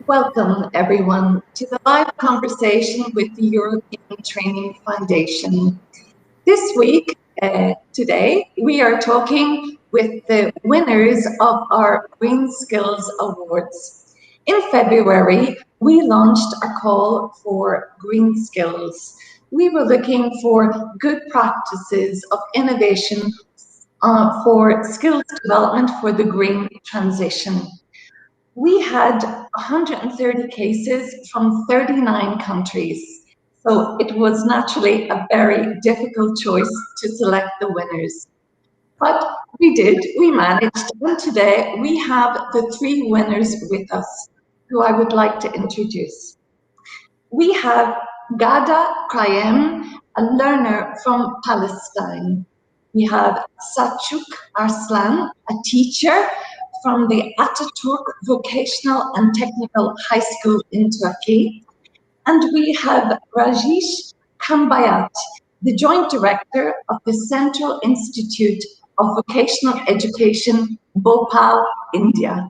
Welcome, everyone, to the live conversation with the European Training Foundation. This week, today, we are talking with the winners of our Green Skills Awards. In February, we launched a call for green skills. We were looking for good practices of innovation for skills development for the green transition. We had 130 cases from 39 countries, so it was naturally a very difficult choice to select the winners. But we managed, and today we have the three winners with us, who I would like to introduce. We have Ghada Krayem, a learner from Palestine. We have Selcuk Arslan, a teacher from the Ataturk Vocational and Technical High School in Turkey. And we have Rajesh Khambayat, the Joint Director of the Central Institute of Vocational Education, Bhopal, India.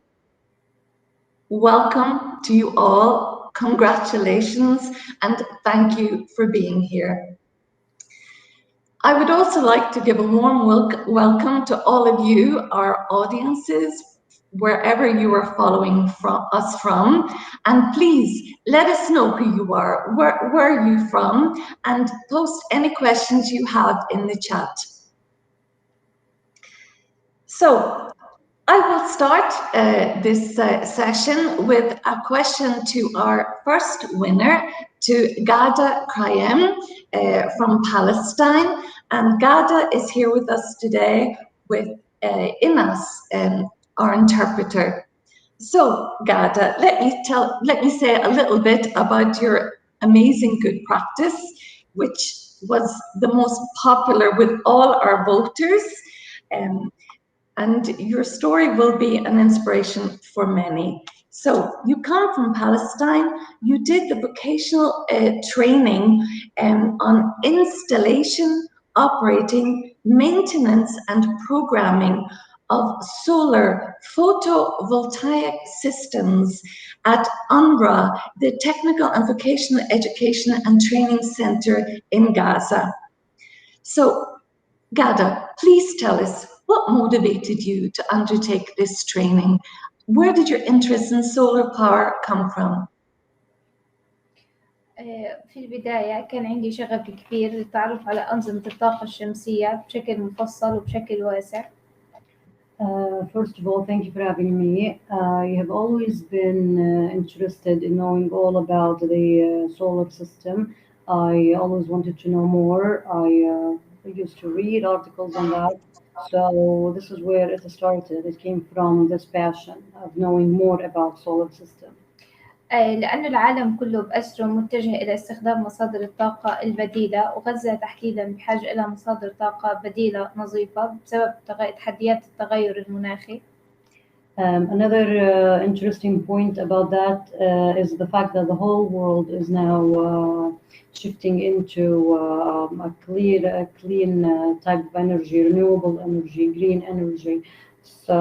Welcome to you all. Congratulations and thank you for being here. I would also like to give a warm welcome to all of you, our audiences, wherever you are following us from. And please let us know who you are, where are you from, and post any questions you have in the chat. So I will start this session with a question to our first winner, to Ghada Krayem from Palestine. And Ghada is here with us today with Inas, our interpreter. So Ghada, let me say a little bit about your amazing good practice, which was the most popular with all our voters. And your story will be an inspiration for many. So you come from Palestine, you did the vocational training on installation, operating, maintenance and programming of solar photovoltaic systems at UNRWA, the Technical and Vocational Education and Training Center in Gaza. So Ghada, please tell us, what motivated you to undertake this training? Where did your interest in solar power come from? في البداية كان عندي شغف كبير للتعرف على أنظمة الطاقة الشمسية بشكل مفصل وبشكل واسع. First of all, thank you for having me. I have always been interested in knowing all about the solar system. I always wanted to know more. I used to read articles on that. So this is where it started. It came from this passion of knowing more about solar system. لأن العالم كله بأسره متجه إلى استخدام مصادر الطاقة البديلة، وغزة تحديداً بحاجة إلى مصادر طاقة بديلة نظيفة بسبب تحديات التغير المناخي. Another interesting point about that is the fact that the whole world is now shifting into a clean type of energy, renewable energy, green energy. So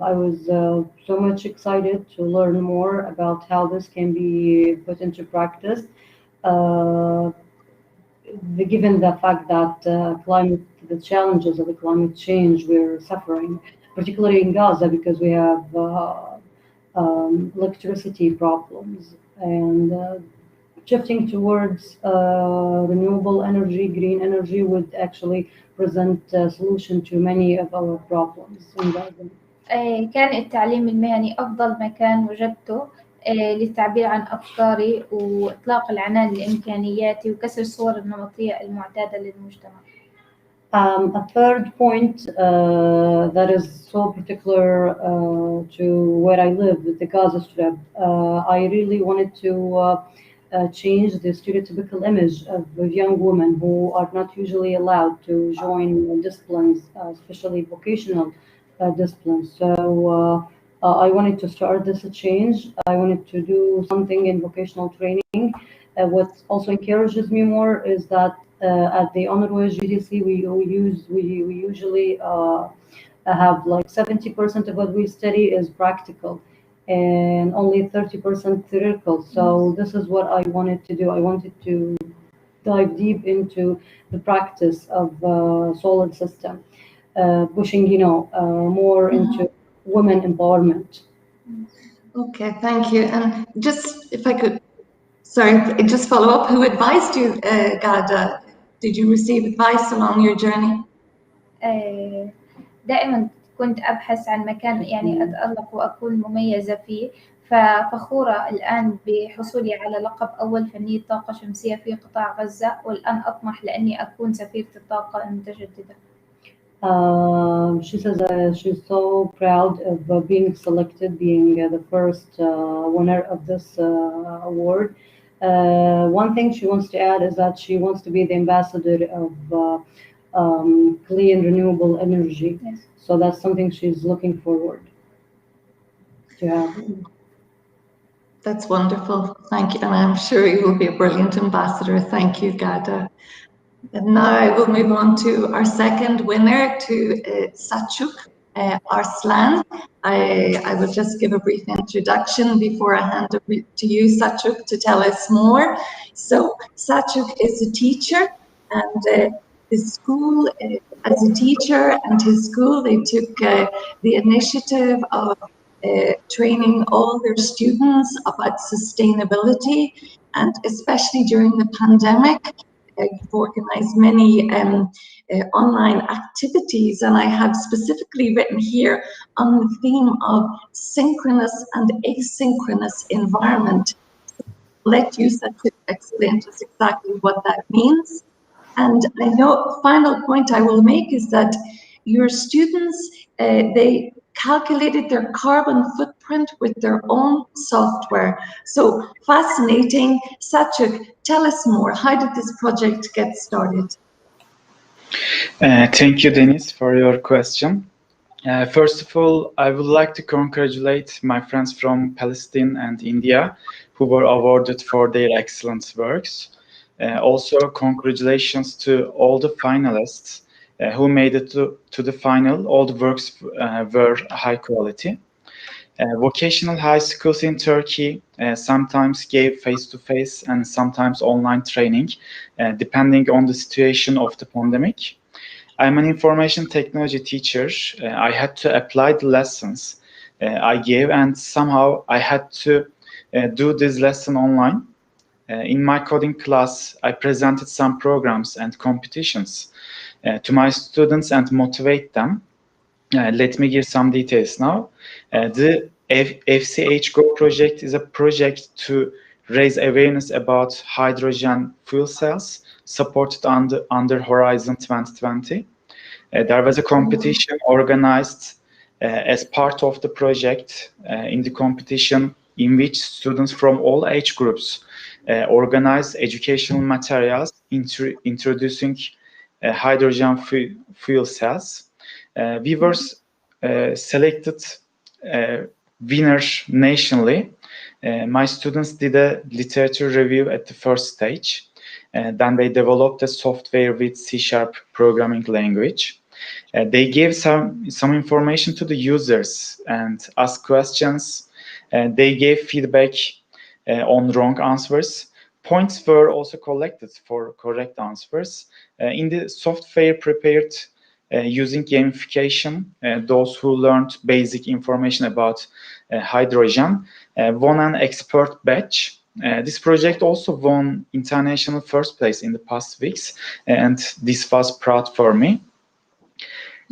I was so much excited to learn more about how this can be put into practice, given the fact that the challenges of the climate change we're suffering, particularly in Gaza, because we have electricity problems, and shifting towards renewable energy, green energy would actually present a solution to many of our problems in Gaza. كان التعليم المهني أفضل مكان وجدته للتعبير عن أفكاري وإطلاق العنان لإمكانياتي وكسر الصور النمطية المعتادة للمجتمع. A third point that is so particular to where I live, the Gaza Strip, I really wanted to change the stereotypical image of young women who are not usually allowed to join disciplines, especially vocational disciplines. So I wanted to start this change. I wanted to do something in vocational training. What also encourages me more is that at the UNRWA GDC, we usually have like 70% of what we study is practical. and only 30% theoretical. So this is what I wanted to do. I wanted to dive deep into the practice of solar system, pushing, more into women empowerment. Okay, thank you. And just if I could, sorry, just follow up, who advised you, Ghada? Did you receive advice along your journey? دائما كنت أبحث عن مكان يعني أتألق وأكون مميزة فيه، ففخورة الآن بحصولي على لقب أول فنية طاقة شمسية في قطاع غزة، والآن أطمح لأني أكون سفيرة الطاقة المتجددة. She says she's so proud of being selected, being the first winner of this award. One thing she wants to add is that she wants to be the ambassador of clean, renewable energy. Yes. So that's something she's looking forward to have. That's wonderful. Thank you. And I'm sure you will be a brilliant ambassador. Thank you, Ghada. And now I will move on to our second winner, to Selcuk, Arslan. I will just give a brief introduction before I hand over to you, Selcuk, to tell us more. So Selcuk is a teacher, and his school, as a teacher and his school, they took the initiative of training all their students about sustainability, and especially during the pandemic. You've organized many online activities, and I have specifically written here on the theme of synchronous and asynchronous environment. Let you explain to us exactly what that means. And I know, final point I will make is that your students, they calculated their carbon footprint with their own software. So fascinating. Selcuk, tell us more. How did this project get started? Thank you, Denise, for your question. First of all, I would like to congratulate my friends from Palestine and India who were awarded for their excellent works. Also, congratulations to all the finalists who made it to the final. All the works were high quality. Vocational high schools in Turkey sometimes gave face-to-face and sometimes online training, depending on the situation of the pandemic. I'm an information technology teacher. I had to apply the lessons I gave, and somehow I had to do this lesson online. In my coding class, I presented some programs and competitions to my students and motivate them. Let me give some details now. The FCH Go project is a project to raise awareness about hydrogen fuel cells supported under Horizon 2020. There was a competition organized as part of the project. In the competition, in which students from all age groups organized educational materials introducing hydrogen fuel cells. We were selected winners nationally. My students did a literature review at the first stage. Then they developed a software with C# programming language. They gave some information to the users and asked questions. They gave feedback on wrong answers. Points were also collected for correct answers. In the software prepared using gamification, those who learned basic information about hydrogen won an expert badge. This project also won international first place in the past weeks, and this was proud for me.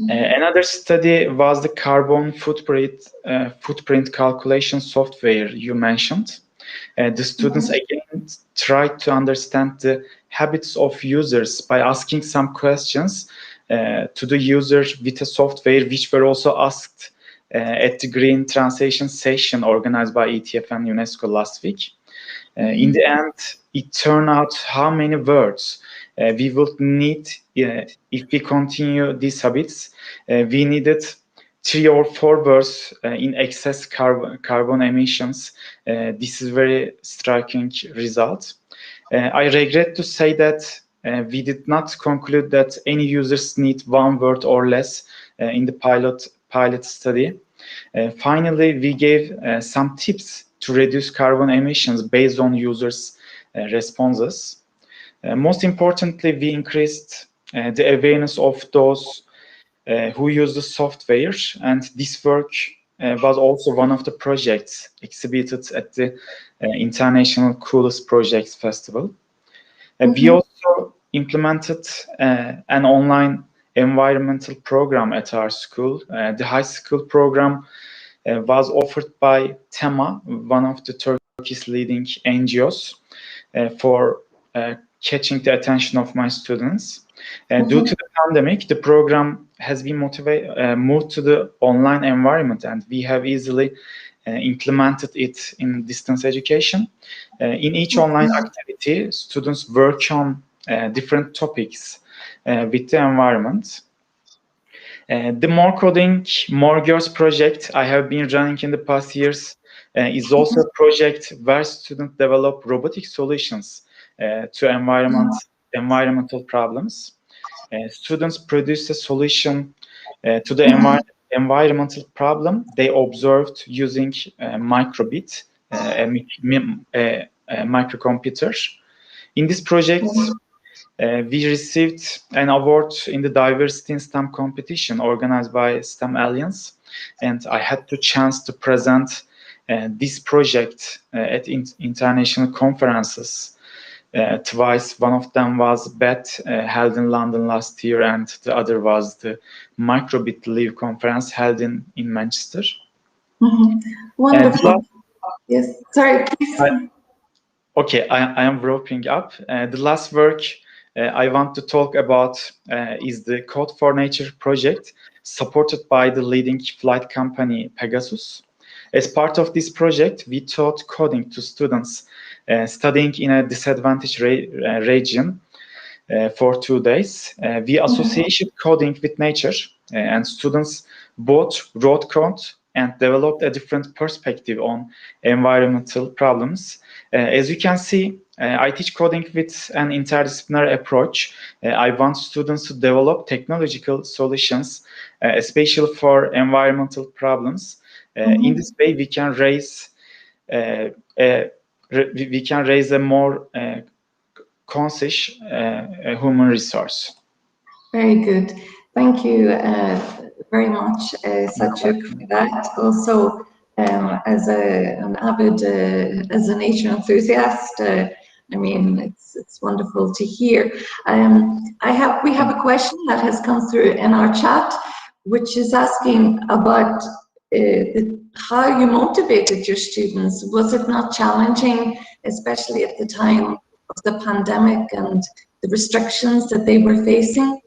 Another study was the carbon footprint calculation software you mentioned. The students again tried to understand the habits of users by asking some questions to the users with a software, which were also asked at the Green Translation session organized by ETF and UNESCO last week. In the end, it turned out how many words we would need if we continue these habits. We needed 3 or 4 words in excess carbon emissions. This is very striking result. I regret to say that we did not conclude that any users need 1 word or less in the pilot study. Finally, we gave some tips to reduce carbon emissions based on users' responses. Most importantly, we increased the awareness of those who use the software, and this work was also one of the projects exhibited at the International Coolest Projects Festival. We also implemented an online environmental program at our school. The high school program was offered by TEMA, one of the Turkey's leading NGOs, for catching the attention of my students. Due to the pandemic, the program has been moved to the online environment, and we have easily implemented it in distance education. In each online activity, students work on different topics with the environment. The More Coding, More Girls project I have been running in the past years is also a project where students develop robotic solutions to environmental problems. Students produce a solution to the environmental problem they observed using microbit, a microcomputer. In this project, we received an award in the Diversity in STEM competition organized by STEM Alliance, and I had the chance to present this project at international conferences twice. One of them was BET, held in London last year, and the other was the Microbit Live conference held in Manchester. Wonderful. Yes, sorry, please. Okay, I am wrapping up. The last work I want to talk about is the Code for Nature project, supported by the leading flight company Pegasus. As part of this project, we taught coding to students studying in a disadvantaged region for 2 days. We associated coding with nature, and students both wrote code and developed a different perspective on environmental problems. As you can see, I teach coding with an interdisciplinary approach. I want students to develop technological solutions, especially for environmental problems. In this way, we can raise a more conscious human resource. Very good. Thank you very much, Selcuk, for that. Also, as an avid, as a nature enthusiast, I mean, it's wonderful to hear. We have a question that has come through in our chat, which is asking about how you motivated your students. Was it not challenging, especially at the time of the pandemic and the restrictions that they were facing?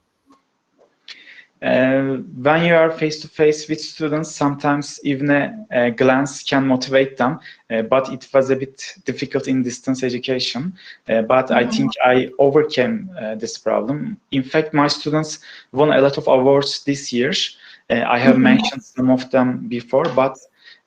When you are face-to-face with students, sometimes even a glance can motivate them, but it was a bit difficult in distance education. But I think I overcame this problem. In fact, my students won a lot of awards this year. I have mentioned some of them before, but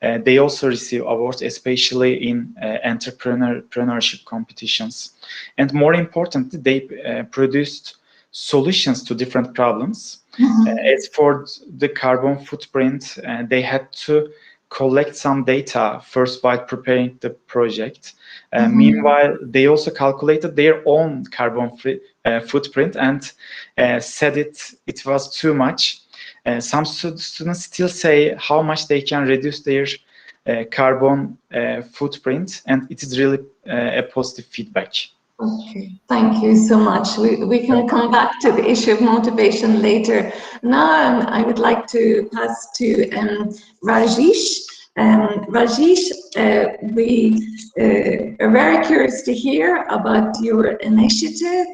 they also receive awards, especially in entrepreneurship competitions. And more importantly, they produced solutions to different problems. As for the carbon footprint, they had to collect some data first while preparing the project. Meanwhile, they also calculated their own carbon footprint and said it was too much. Some students still say how much they can reduce their carbon footprint, and it is really a positive feedback. Okay, thank you so much. We can come back to the issue of motivation later. Now I would like to pass to Rajesh. Rajesh, we are very curious to hear about your initiative.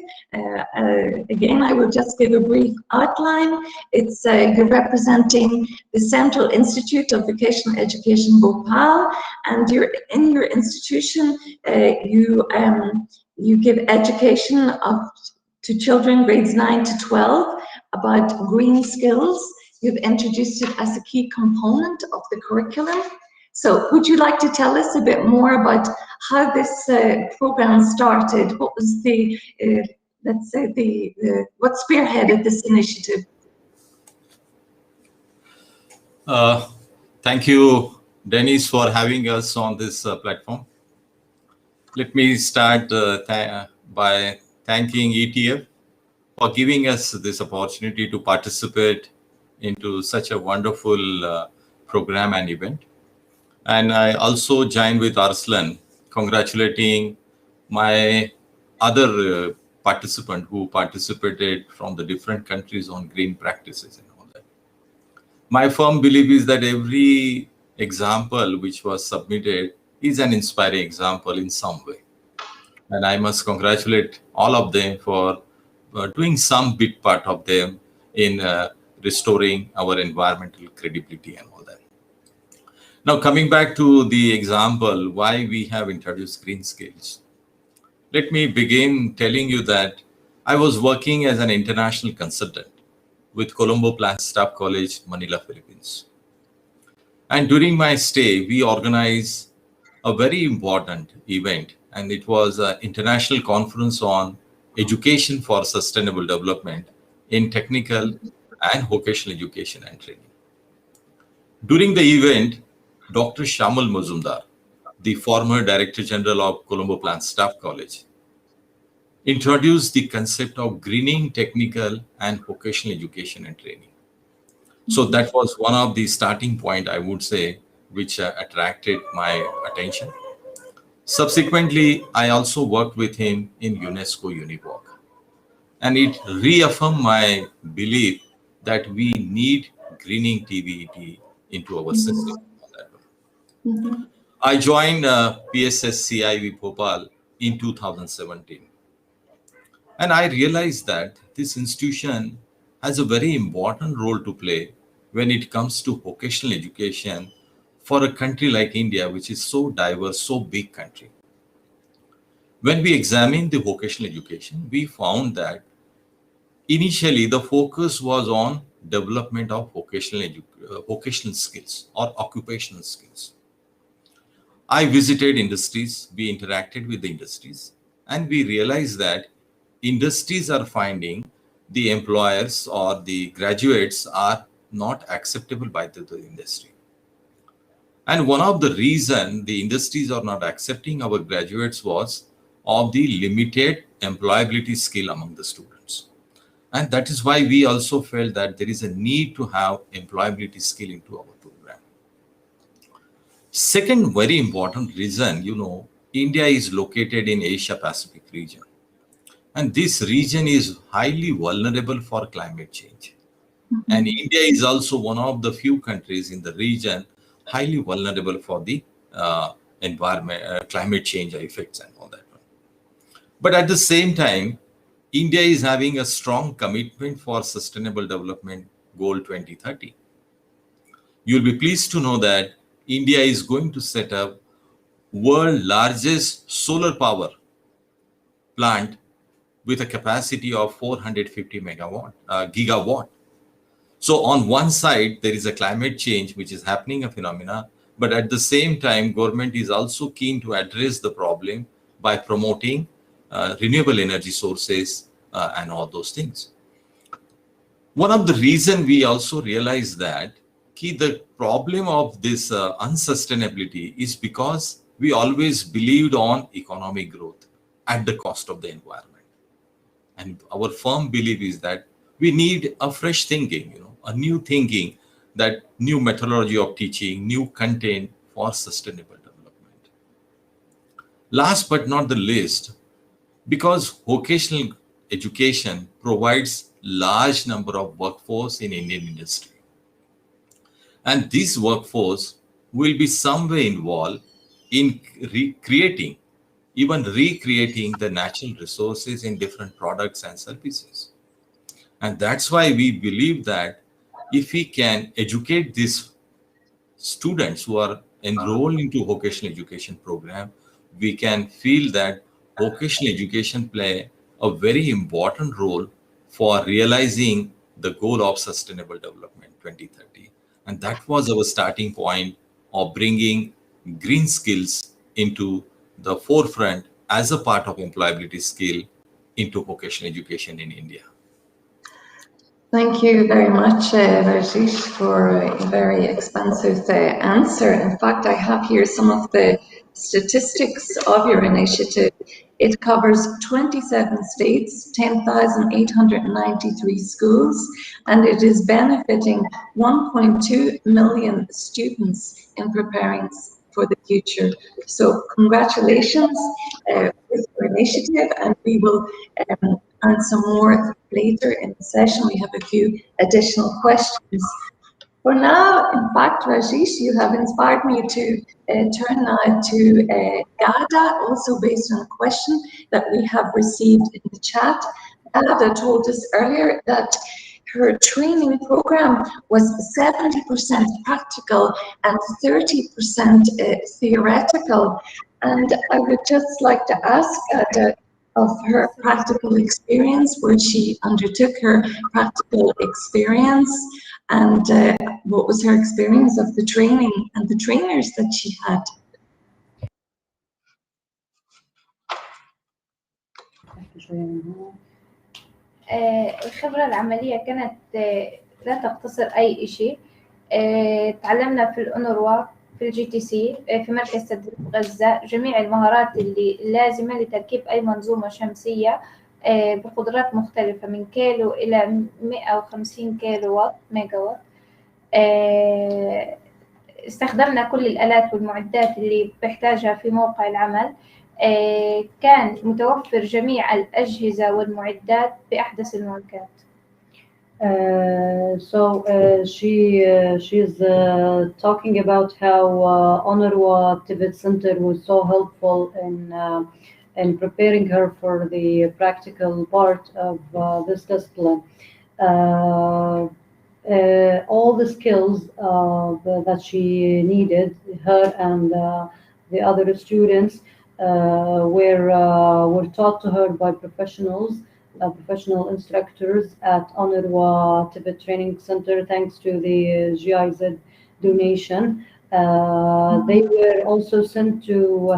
Again, I will just give a brief outline. It's you're representing the Central Institute of Vocational Education, Bhopal, and in your institution, you give education to children grades 9 to 12 about green skills. You've introduced it as a key component of the curriculum. So would you like to tell us a bit more about how this program started? What was the, let's say, what spearheaded this initiative? Thank you, Denise, for having us on this platform. Let me start by thanking ETF for giving us this opportunity to participate into such a wonderful program and event. And I also join with Arslan, congratulating my other participant who participated from the different countries on green practices and all that. My firm belief is that every example which was submitted is an inspiring example in some way. And I must congratulate all of them for doing some big part of them in restoring our environmental credibility and all that. Now, coming back to the example, why we have introduced green skills. Let me begin telling you that I was working as an international consultant with Colombo Plant Staff College, Manila, Philippines. And during my stay, we organized a very important event, and it was an international conference on education for sustainable development in technical and vocational education and training. During the event, Dr. Shamal Mazumdar, the former Director General of Colombo Plant Staff College, introduced the concept of greening technical and vocational education and training. So that was one of the starting point, I would say, which attracted my attention. Subsequently, I also worked with him in UNESCO UniWalk. And it reaffirmed my belief that we need greening TVET into our system. I joined PSS CIV Bhopal in 2017. And I realized that this institution has a very important role to play when it comes to vocational education for a country like India, which is so diverse, so big country. When we examined the vocational education, we found that initially the focus was on development of vocational skills or occupational skills. I visited industries, we interacted with the industries, and we realized that industries are finding the employers or the graduates are not acceptable by the industry. And one of the reasons the industries are not accepting our graduates was of the limited employability skill among the students. And that is why we also felt that there is a need to have employability skill into our program. Second very important reason, India is located in Asia Pacific region. And this region is highly vulnerable for climate change. And India is also one of the few countries in the region highly vulnerable for the environment, climate change effects and all that. But at the same time, India is having a strong commitment for Sustainable Development Goal 2030. You'll be pleased to know that India is going to set up world's largest solar power plant with a capacity of 450 gigawatt. So on one side, there is a climate change, which is happening a phenomena, but at the same time, government is also keen to address the problem by promoting renewable energy sources and all those things. One of the reasons we also realize that the problem of this unsustainability is because we always believed on economic growth at the cost of the environment. And our firm belief is that we need a fresh thinking, a new thinking, that new methodology of teaching, new content for sustainable development. Last but not the least, because vocational education provides large number of workforce in Indian industry. And this workforce will be some way involved in recreating the natural resources in different products and services. And that's why we believe that if we can educate these students who are enrolled into vocational education program, we can feel that vocational education play a very important role for realizing the goal of Sustainable Development 2030. And that was our starting point of bringing green skills into the forefront as a part of employability skill into vocational education in India. Thank you very much, Rajesh, for a very expansive answer. In fact, I have here some of the statistics of your initiative. It covers 27 states, 10,893 schools, and it is benefiting 1.2 million students in preparing for the future. So congratulations with your initiative, and we will and some more later in the session. We have a few additional questions. For now, in fact, Rajesh, you have inspired me to turn now to Ghada, also based on a question that we have received in the chat. Ghada told us earlier that her training program was 70% practical and 30% theoretical. And I would just like to ask Ghada, of her practical experience, where she undertook her practical experience, and what was her experience of the training and the trainers that she had. الخبرة العملية كانت لا تقتصر أي شيء. تعلمنا في الأونروا، في الجي تي سي، في مركز تدريب غزة، جميع المهارات اللي لازمة لتركيب أي منظومة شمسية بقدرات مختلفة من كيلو إلى 150 كيلو وات ميجا وات. استخدمنا كل الآلات والمعدات اللي بيحتاجها في موقع العمل. كان متوفر جميع الأجهزة والمعدات بأحدث الماركات. She's talking about how UNRWA Tibet Center was so helpful in preparing her for the practical part of this discipline. All the skills that she needed, her and the other students, were taught to her by professional instructors at UNRWA Tibet Training Center, thanks to the GIZ donation. They were also sent to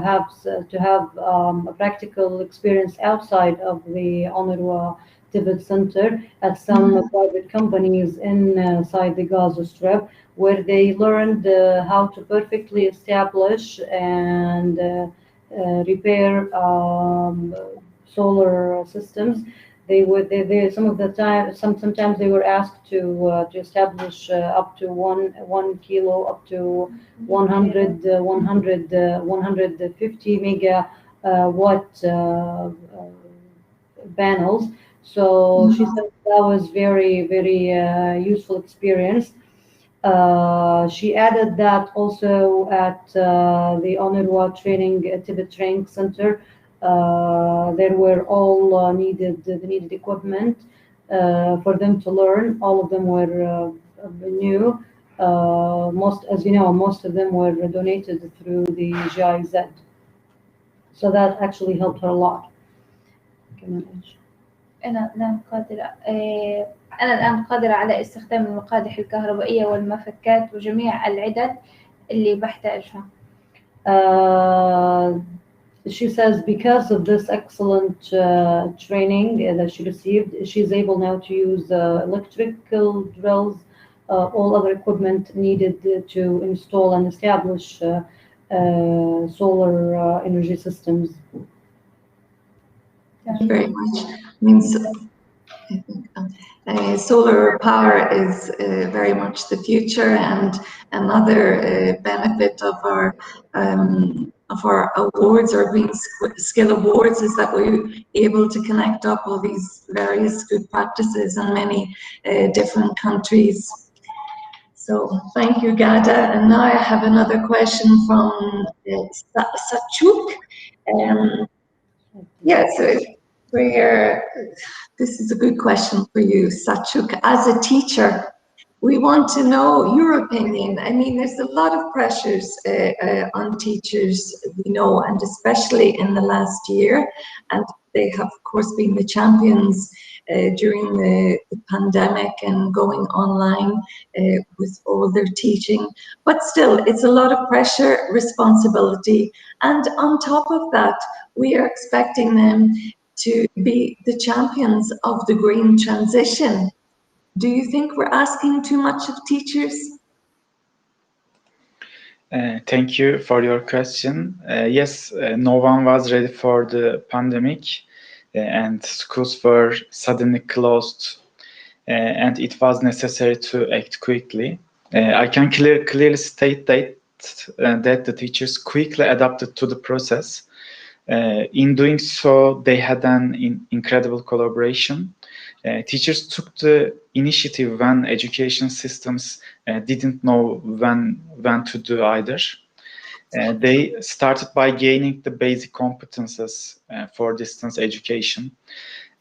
have a practical experience outside of the UNRWA Tibet Center at some private companies inside the Gaza Strip, where they learned how to perfectly establish and repair solar systems. Sometimes they were asked to establish up to one kilo, up to 150 megawatt panels. So she said that was very useful experience. She added that also at the UNRWA Tibet Training Center, there were all the needed equipment for them to learn. All of them were new. As you know, most of them were donated through the GIZ. So that actually helped her a lot. أنا الآن قادرة على استخدام المقادح الكهربائية والمفكات وجميع العدد اللي بحتاجها. She says because of this excellent training that she received, she's able now to use electrical drills, all other equipment needed to install and establish solar energy systems. Thank you very much. Solar power is very much the future, and another benefit of our awards or Green Skill Awards is that we're able to connect up all these various good practices in many different countries. So thank you, Ghada. And now I have another question from Selcuk. This is a good question for you, Selcuk. As a teacher, we want to know your opinion. I mean, there's a lot of pressures on teachers, we know, and especially in the last year. And they have, of course, been the champions during the pandemic and going online with all their teaching. But still, it's a lot of pressure, responsibility. And on top of that, we are expecting them to be the champions of the green transition. Do you think we're asking too much of teachers? Thank you for your question. Yes, no one was ready for the pandemic, and schools were suddenly closed, and it was necessary to act quickly. I can clearly state that the teachers quickly adapted to the process. In doing so, they had an incredible collaboration. Teachers took the initiative when education systems didn't know when to do either. They started by gaining the basic competences for distance education.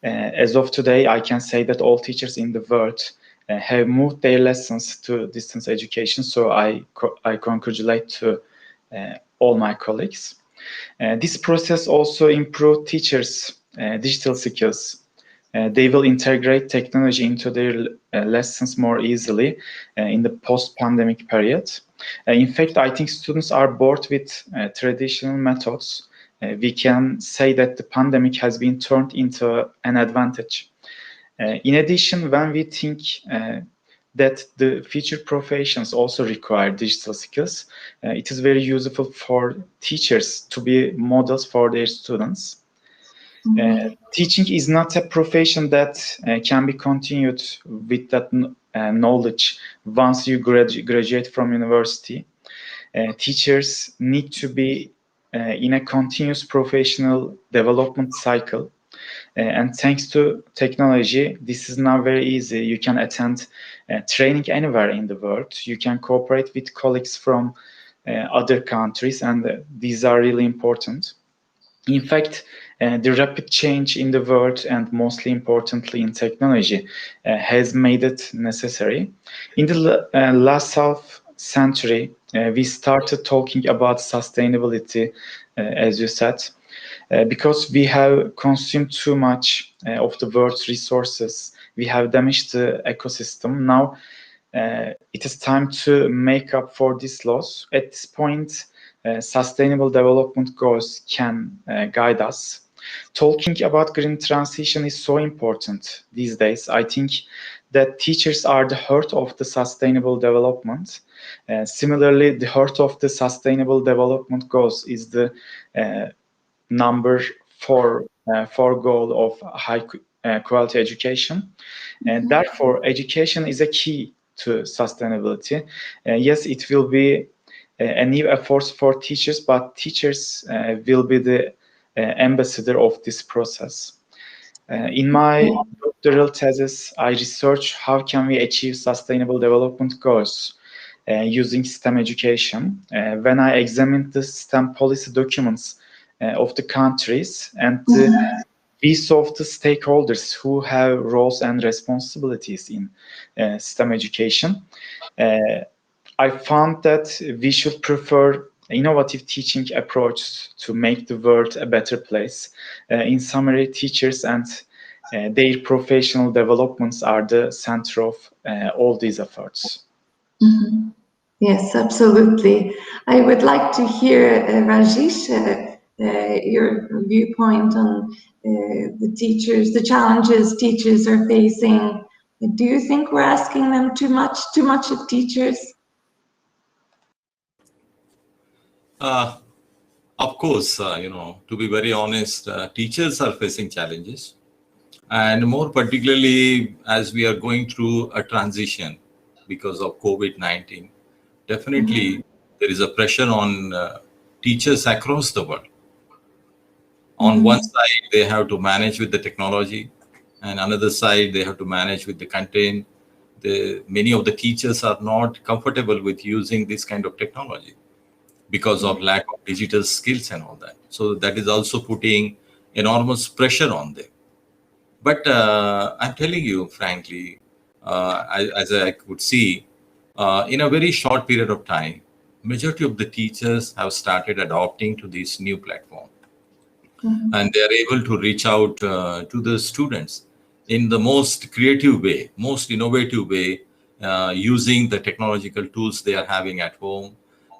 As of today, I can say that all teachers in the world have moved their lessons to distance education, so I congratulate to all my colleagues. This process also improved teachers' digital skills. They will integrate technology into their lessons more easily in the post-pandemic period. In fact, I think students are bored with traditional methods. We can say that the pandemic has been turned into an advantage. In addition, when we think that the future professions also require digital skills, it is very useful for teachers to be models for their students. Teaching is not a profession that can be continued with that knowledge once you graduate from university. Teachers need to be in a continuous professional development cycle. And thanks to technology, this is now very easy. You can attend training anywhere in the world. You can cooperate with colleagues from other countries, and these are really important. In fact, the rapid change in the world, and mostly importantly in technology, has made it necessary. In the last half century, we started talking about sustainability, as you said, because we have consumed too much of the world's resources. We have damaged the ecosystem. Now it is time to make up for this loss. At this point, sustainable development goals can guide us. Talking about green transition is so important these days. I think that teachers are the heart of the sustainable development. Similarly, the heart of the sustainable development goals is the number four goal of high quality education. And therefore, education is a key to sustainability. Yes, it will be a new effort for teachers, but teachers will be the ambassador of this process. In my doctoral thesis, I researched how can we achieve sustainable development goals using STEM education. When I examined the STEM policy documents of the countries and the views of the stakeholders who have roles and responsibilities in STEM education, I found that we should prefer innovative teaching approaches to make the world a better place. In summary, teachers and their professional developments are the center of all these efforts. Mm-hmm. Yes, absolutely. I would like to hear, Rajesh, your viewpoint on the teachers, the challenges teachers are facing. Do you think we're asking them too much of teachers? Of course, to be very honest, teachers are facing challenges. And more particularly, as we are going through a transition because of COVID-19, definitely there is a pressure on teachers across the world. On one side, they have to manage with the technology, and another side, they have to manage with the content. Many of the teachers are not comfortable with using this kind of technology because of lack of digital skills and all that. So that is also putting enormous pressure on them. But I'm telling you, frankly, as I could see, in a very short period of time, majority of the teachers have started adopting to this new platform. And they are able to reach out to the students in the most creative way, most innovative way, using the technological tools they are having at home,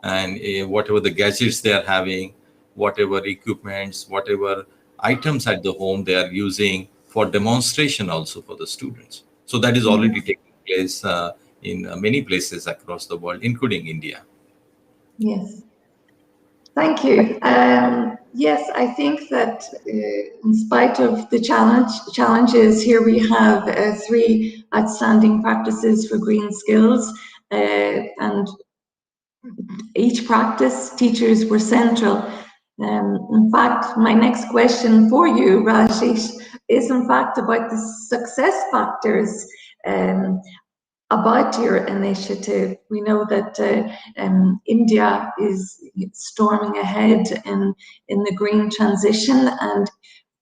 and whatever the gadgets they are having, whatever equipments, whatever items at the home they are using for demonstration also for the students. So that is already taking place in many places across the world, including India. Yes. Thank you. Yes, I think that in spite of the challenges, here we have 3 outstanding practices for green skills, and each practice, teachers were central. In fact, my next question for you, Rajesh, is in fact about the success factors about your initiative. We know that India is storming ahead in the green transition, and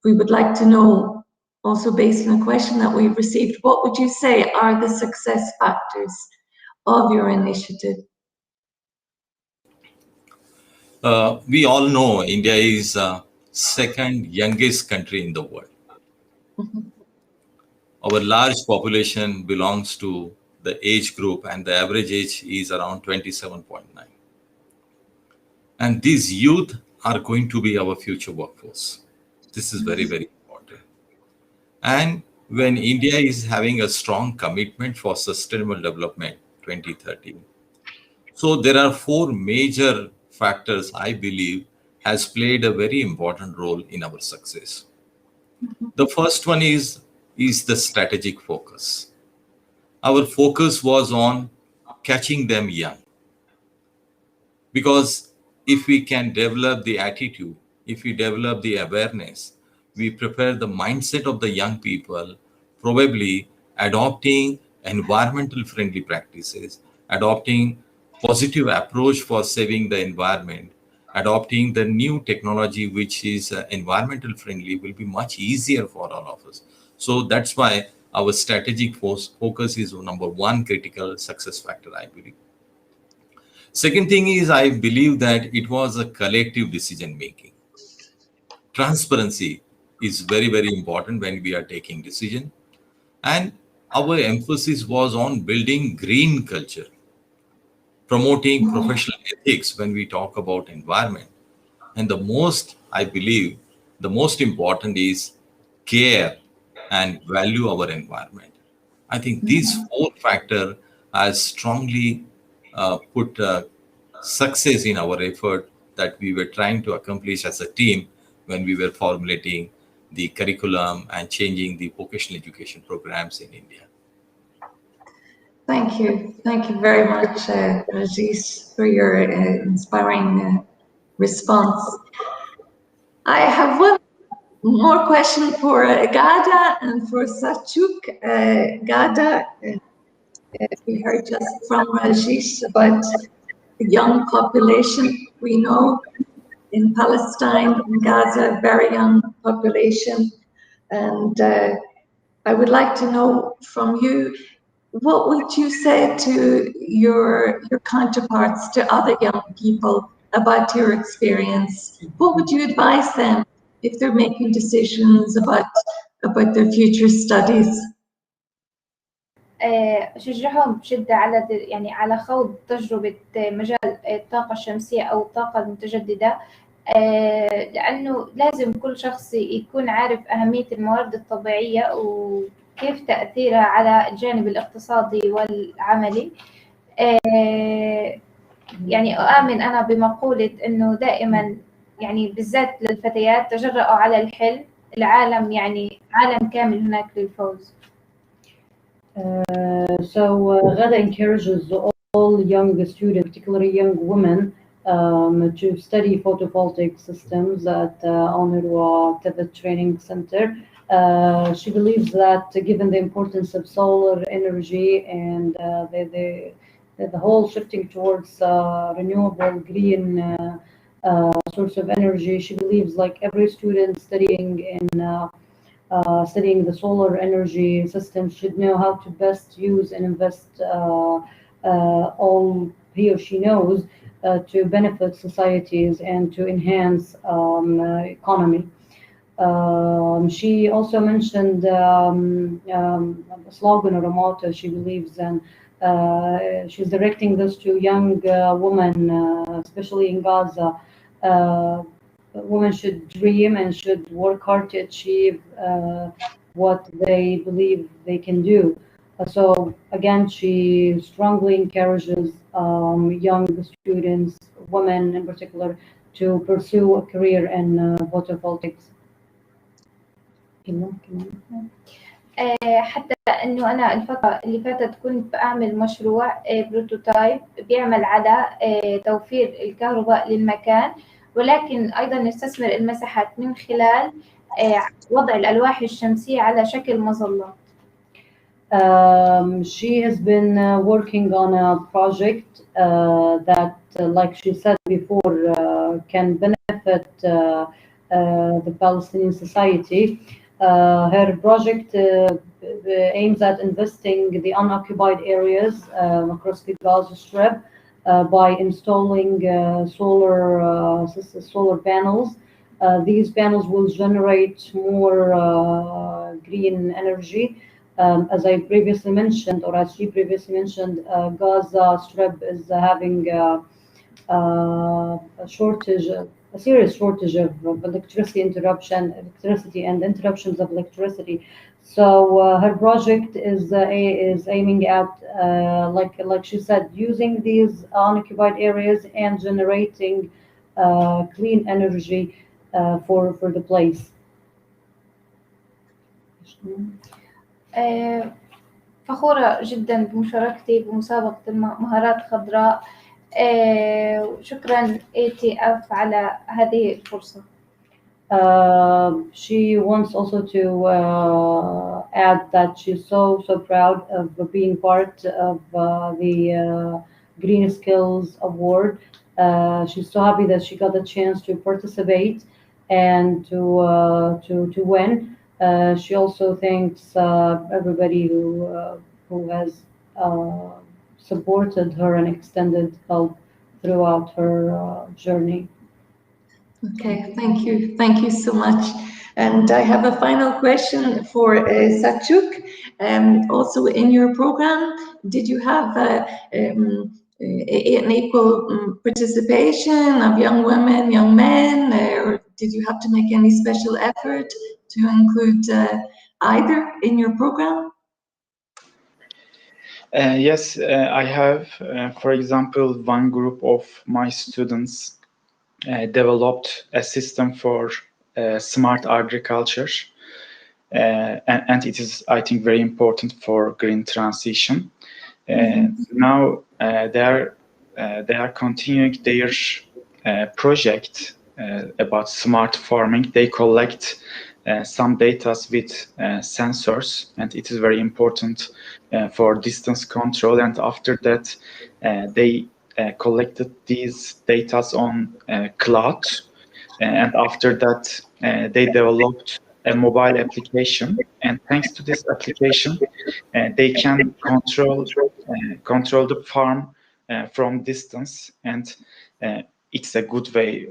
we would like to know, also based on a question that we've received, what would you say are the success factors of your initiative? We all know India is the second youngest country in the world. Our large population belongs to the age group, and the average age is around 27.9. And these youth are going to be our future workforce. This is very, very important. And when India is having a strong commitment for sustainable development 2030, so there are 4 major factors I believe has played a very important role in our success. The first one is the strategic focus. Our focus was on catching them young. Because if we can develop the attitude, if we develop the awareness, we prepare the mindset of the young people, probably adopting environmental friendly practices, adopting positive approach for saving the environment, adopting the new technology which is environmental friendly will be much easier for all of us. So that's why our strategic focus is number 1 critical success factor, I believe. Second thing is, I believe that it was a collective decision making. Transparency is very, very important when we are taking decision. And our emphasis was on building green culture, promoting professional ethics when we talk about environment. And the most, I believe, the most important is care and value our environment. I think these 4 factors has strongly put success in our effort that we were trying to accomplish as a team when we were formulating the curriculum and changing the vocational education programs in India. Thank you. Thank you very much, Rajesh, for your inspiring response. I have one more question for Ghada and for Selcuk. Ghada, we heard just from Rajesh about the young population. We know in Palestine, in Gaza, very young population. And I would like to know from you, what would you say to your counterparts, to other young people about your experience? What would you advise them if they're making decisions about their future studies? أشجعهم بشدة على يعني على خوض تجربة مجال الطاقة الشمسية أو الطاقة المتجددة، لأنه لازم كل شخص يكون عارف أهمية الموارد الطبيعية وكيف تأثيرها على الجانب الاقتصادي والعملي. يعني أؤمن أنا بمقولة إنه دائما يعني بالذات للفتيات تجرأوا على الحلم، العالم يعني عالم كامل هناك للفوز. So Ghada encourages all young students, particularly young women, to study photovoltaic systems at Onurwa Tibet Training Center. She believes that given the importance of solar energy and the whole shifting towards renewable green source of energy, she believes like every student studying the solar energy system should know how to best use and invest all he or she knows to benefit societies and to enhance economy. She also mentioned a slogan or a motto she believes in. She's directing this to young women, especially in Gaza. Women should dream and should work hard to achieve what they believe they can do. So again, she strongly encourages young students, women in particular, to pursue a career in photovoltaics. حتى انه انا الفتره اللي فاتت كنت بعمل مشروع بروتوتايب بيعمل على توفير الكهرباء للمكان، ولكن ايضا نستثمر المساحات من خلال وضع الالواح الشمسيه على شكل مظلات. She has been working on a project that, like she said before, can benefit the Palestinian society. Her project aims at investing the unoccupied areas across the Gaza Strip by installing solar panels. These panels will generate more green energy. As I previously mentioned, or as she previously mentioned, Gaza Strip is having a shortage, a serious shortage of electricity and interruptions of electricity. So her project is aiming at, like she said, using these unoccupied areas and generating clean energy for the place. فخورة جدا بمشاركتي بمسابقة المهارات الخضراء. شكرا ETF على هذه الفرصة. She wants also to add that she's so proud of being part of the Green Skills Award. She's so happy that she got the chance to participate and to win. She also thanks everybody who has supported her and extended help throughout her journey. Okay, thank you so much. And I have a final question for Selcuk. Also, in your program, did you have an equal participation of young women, young men, or did you have to make any special effort to include either in your program? Yes, I have, for example, one group of my students developed a system for smart agriculture, and it is, I think, very important for green transition. Now they are continuing their project about smart farming. They collect some data with sensors, and it is very important for distance control. And after that, they collected these data on cloud, and after that they developed a mobile application, and thanks to this application they can control the farm from distance, and it's a good way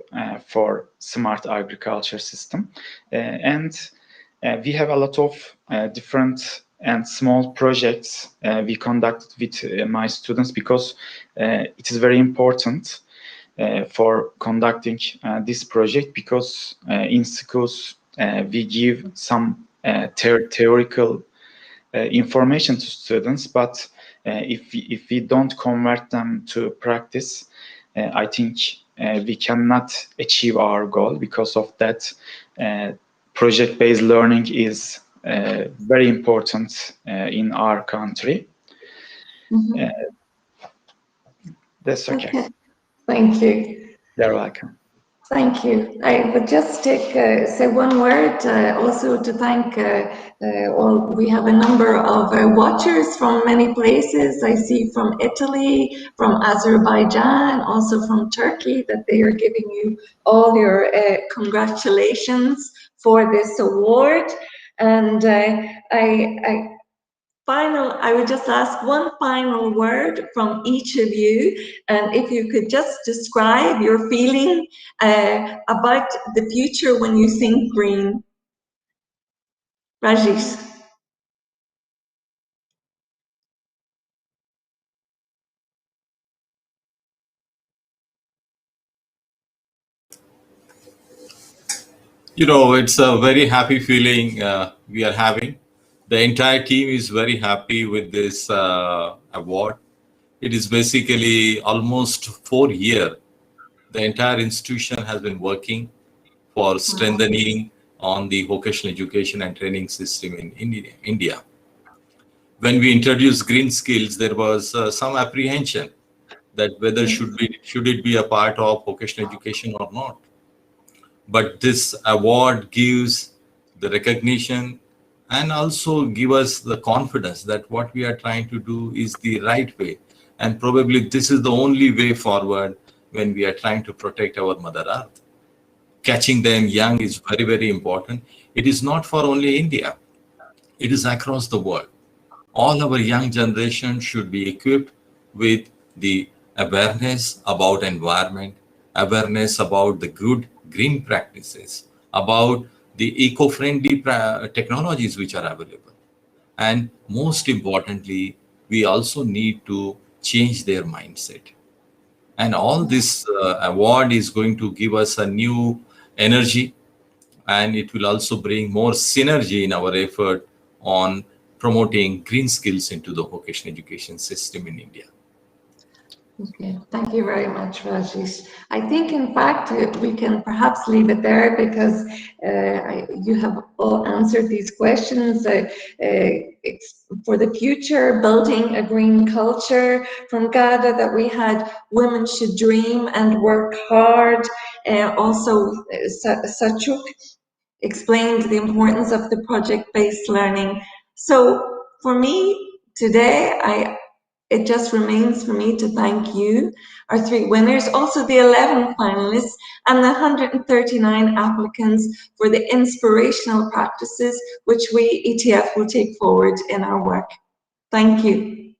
for smart agriculture system. And we have a lot of different and small projects we conducted with my students, because it is very important for conducting this project, because in schools we give some theoretical information to students, but if we don't convert them to practice, I think we cannot achieve our goal. Because of that, project-based learning is very important in our country. That's okay. Thank you. You're welcome. Thank you. I would just say one word also to thank all. We have a number of watchers from many places. I see from Italy, from Azerbaijan, also from Turkey, that they are giving you all your congratulations for this award. And I would just ask one final word from each of you, and if you could just describe your feeling about the future when you think green. Rajesh. You know, it's a very happy feeling we are having. The entire team is very happy with this award. It is basically almost 4 years. The entire institution has been working for strengthening on the vocational education and training system in India. When we introduced green skills, there was some apprehension that whether should it be a part of vocational education or not. But this award gives the recognition and also give us the confidence that what we are trying to do is the right way. And probably this is the only way forward when we are trying to protect our Mother Earth. Catching them young is very, very important. It is not for only India. It is across the world. All our young generation should be equipped with the awareness about environment, awareness about the good green practices, about the eco-friendly technologies which are available. And most importantly, we also need to change their mindset. And all this award is going to give us a new energy, and it will also bring more synergy in our effort on promoting green skills into the vocational education system in India. Okay, thank you very much, Rajesh. I think, in fact, we can perhaps leave it there because you have all answered these questions. It's for the future, building a green culture. From Ghada, that we had women should dream and work hard. Also, Selcuk explained the importance of the project-based learning. So for me today, it just remains for me to thank you, our 3 winners, also the 11 finalists and the 139 applicants for the inspirational practices which we, ETF, will take forward in our work. Thank you.